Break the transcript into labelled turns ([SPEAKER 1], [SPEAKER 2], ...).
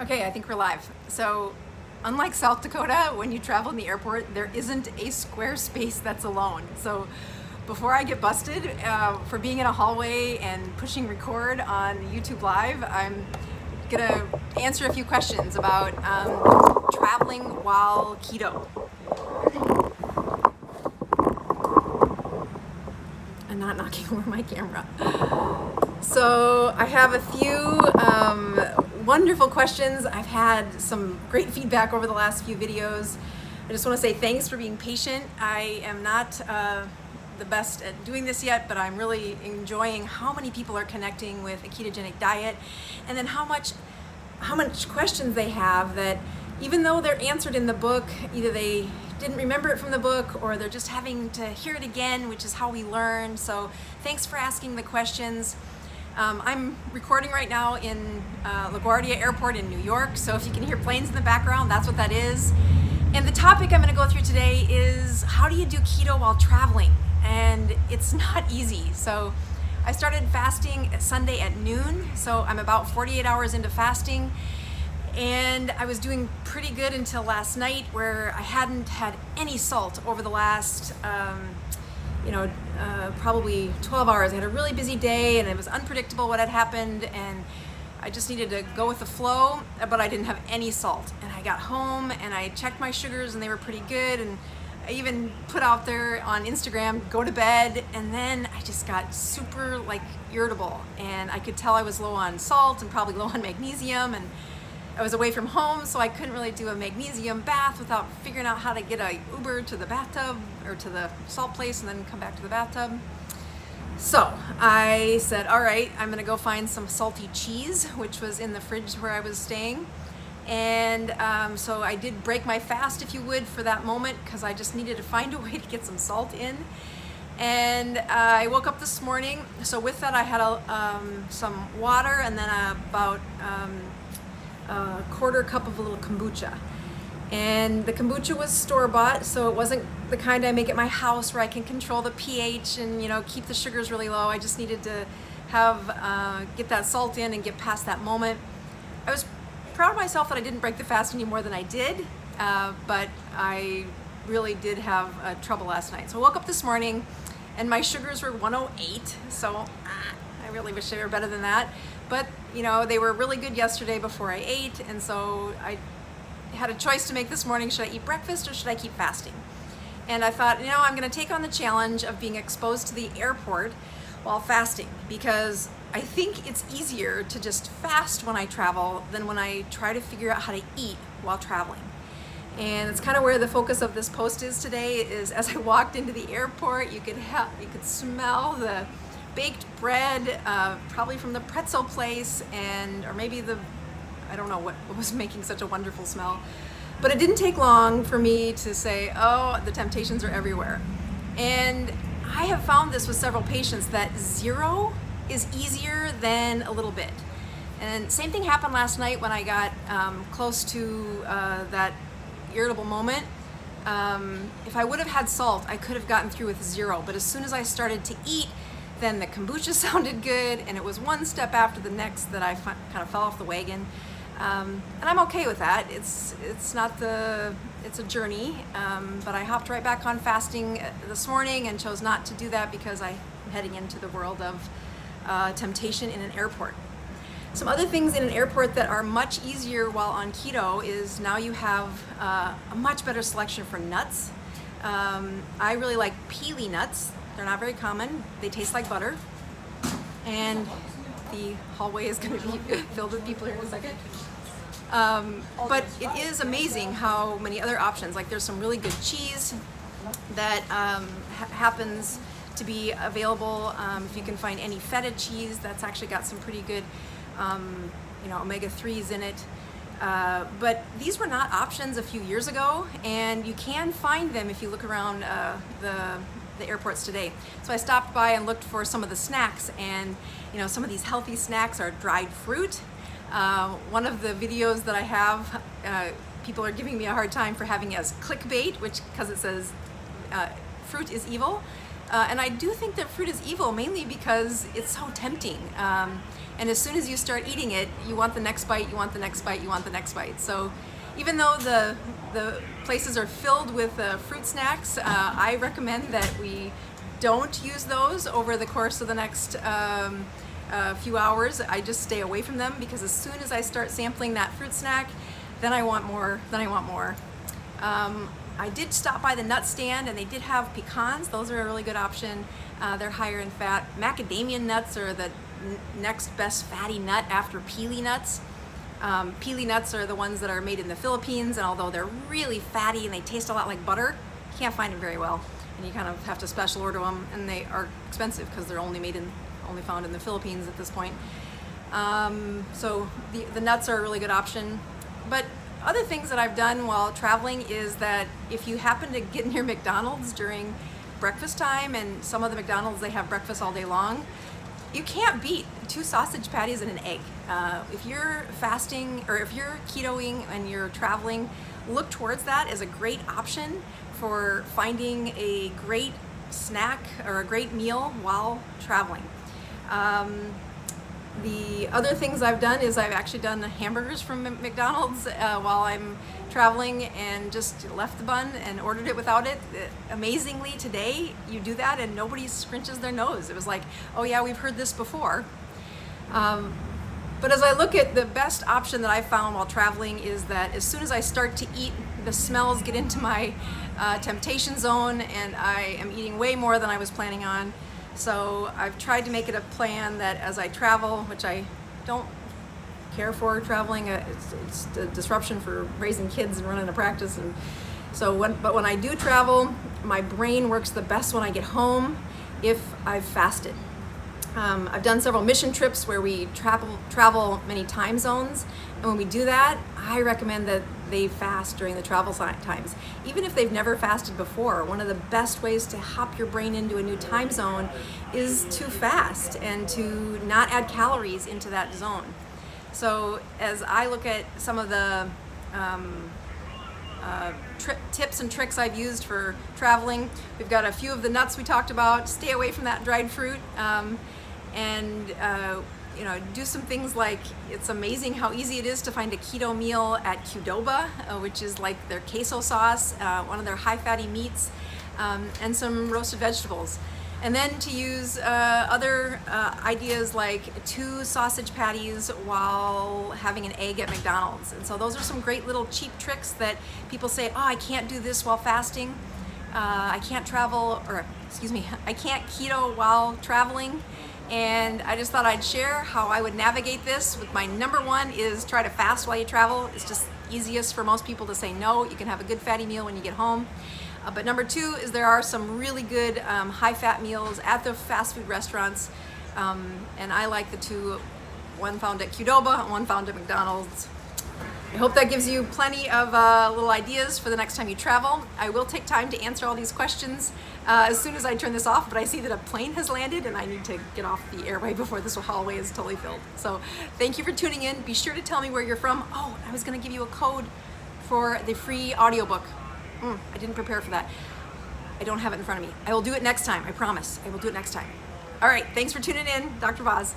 [SPEAKER 1] Okay, I think we're live. So, unlike South Dakota, when you travel in the airport, there isn't a square space that's alone. So, before I get busted for being in a hallway and pushing record on YouTube Live, I'm gonna answer a few questions about traveling while keto. And not knocking over my camera. So I have a few wonderful questions. I've had some great feedback over the last few videos. I just want to say thanks for being patient. I am not the best at doing this yet, but I'm really enjoying how many people are connecting with a ketogenic diet, and then how much questions they have that even though they're answered in the book, either they didn't remember it from the book or they're just having to hear it again, which is how we learn. So thanks for asking the questions. I'm recording right now in LaGuardia Airport in New York, so if you can hear planes in the background, that's what that is. And the topic I'm going to go through today is how do you do keto while traveling? And it's not easy. So I started fasting Sunday at noon, so I'm about 48 hours into fasting. And I was doing pretty good until last night, where I hadn't had any salt over the last probably 12 hours. I had a really busy day and it was unpredictable what had happened, and I just needed to go with the flow, but I didn't have any salt. And I got home and I checked my sugars and they were pretty good, and I even put out there on Instagram, go to bed, and then I just got super irritable, and I could tell I was low on salt and probably low on magnesium, and I was away from home, so I couldn't really do a magnesium bath without figuring out how to get a Uber to the bathtub or to the salt place and then come back to the bathtub. So I said, all right, I'm gonna go find some salty cheese, which was in the fridge where I was staying. And so I did break my fast, if you would, for that moment, because I just needed to find a way to get some salt in. And I woke up this morning, so with that I had some water and then about a quarter cup of a little kombucha. And the kombucha was store-bought, so it wasn't the kind I make at my house where I can control the pH and keep the sugars really low. I just needed to have get that salt in and get past that moment. I was proud of myself that I didn't break the fast any more than I did, but I really did have trouble last night. So I woke up this morning and my sugars were 108, so I really wish they were better than that. But they were really good yesterday before I ate, and so I had a choice to make this morning. Should I eat breakfast or should I keep fasting? And I thought, I'm going to take on the challenge of being exposed to the airport while fasting, because I think it's easier to just fast when I travel than when I try to figure out how to eat while traveling. And it's kind of where the focus of this post is today. Is as I walked into the airport, you could smell the baked bread, probably from the pretzel place, or maybe I don't know what was making such a wonderful smell. But it didn't take long for me to say, oh, the temptations are everywhere. And I have found this with several patients, that zero is easier than a little bit. And same thing happened last night when I got close to that irritable moment. If I would have had salt, I could have gotten through with zero. But as soon as I started to eat, then the kombucha sounded good, and it was one step after the next that I kind of fell off the wagon. And I'm okay with that. It's a journey, but I hopped right back on fasting this morning and chose not to do that because I'm heading into the world of temptation in an airport. Some other things in an airport that are much easier while on keto is now you have a much better selection for nuts. I really like peely nuts. They're not very common. They taste like butter. And the hallway is going to be filled with people here in a second. But it is amazing how many other options. There's some really good cheese that happens to be available. If you can find any feta cheese, that's actually got some pretty good omega-3s in it. But these were not options a few years ago, and you can find them if you look around the airports today. So I stopped by and looked for some of the snacks, and some of these healthy snacks are dried fruit. One of the videos that I have, people are giving me a hard time for having as clickbait, because it says fruit is evil. And I do think that fruit is evil mainly because it's so tempting. And as soon as you start eating it, you want the next bite, you want the next bite, you want the next bite. So even though the places are filled with fruit snacks, I recommend that we don't use those over the course of the next few hours. I just stay away from them, because as soon as I start sampling that fruit snack, then I want more, I did stop by the nut stand, and they did have pecans. Those are a really good option. They're higher in fat. Macadamia nuts are the next best fatty nut after pili nuts. Pili nuts are the ones that are made in the Philippines, and although they're really fatty and they taste a lot like butter, you can't find them very well, and you kind of have to special order them, and they are expensive because they're only found in the Philippines at this point. So the nuts are a really good option. But other things that I've done while traveling is that if you happen to get near McDonald's during breakfast time, and some of the McDonald's, they have breakfast all day long, you can't beat 2 sausage patties and an egg. If you're fasting or if you're ketoing and you're traveling, look towards that as a great option for finding a great snack or a great meal while traveling. The other things I've done is I've actually done hamburgers from McDonald's while I'm traveling, and just left the bun and ordered it without it. Amazingly, today you do that and nobody scrunches their nose. It was like, oh yeah, we've heard this before. But as I look at the best option that I found while traveling is that as soon as I start to eat, the smells get into my temptation zone, and I am eating way more than I was planning on. So I've tried to make it a plan that as I travel, which I don't care for traveling, it's a disruption for raising kids and running a practice, and so when I do travel, my brain works the best when I get home if I've fasted. I've done several mission trips where we travel many time zones, and when we do that, I recommend that they fast during the travel times. Even if they've never fasted before, one of the best ways to hop your brain into a new time zone is to fast and to not add calories into that zone. So as I look at some of the tips and tricks I've used for traveling, we've got a few of the nuts we talked about. Stay away from that dried fruit, and do some things like, it's amazing how easy it is to find a keto meal at Qdoba, which is like their queso sauce, one of their high fatty meats, and some roasted vegetables. And then to use other ideas like 2 sausage patties while having an egg at McDonald's. And so those are some great little cheap tricks that people say, oh, I can't do this while fasting. I can't keto while traveling. And I just thought I'd share how I would navigate this. With my number 1 is try to fast while you travel. It's just easiest for most people to say no. You can have a good fatty meal when you get home. But number 2 is there are some really good high-fat meals at the fast food restaurants, and I like the 2, one found at Qdoba and one found at McDonald's. I hope that gives you plenty of little ideas for the next time you travel. I will take time to answer all these questions as soon as I turn this off, but I see that a plane has landed and I need to get off the airway before this hallway is totally filled. So thank you for tuning in. Be sure to tell me where you're from. Oh, I was going to give you a code for the free audiobook. I didn't prepare for that. I don't have it in front of me. I will do it next time. I promise. I will do it next time. All right. Thanks for tuning in. Dr. Voz.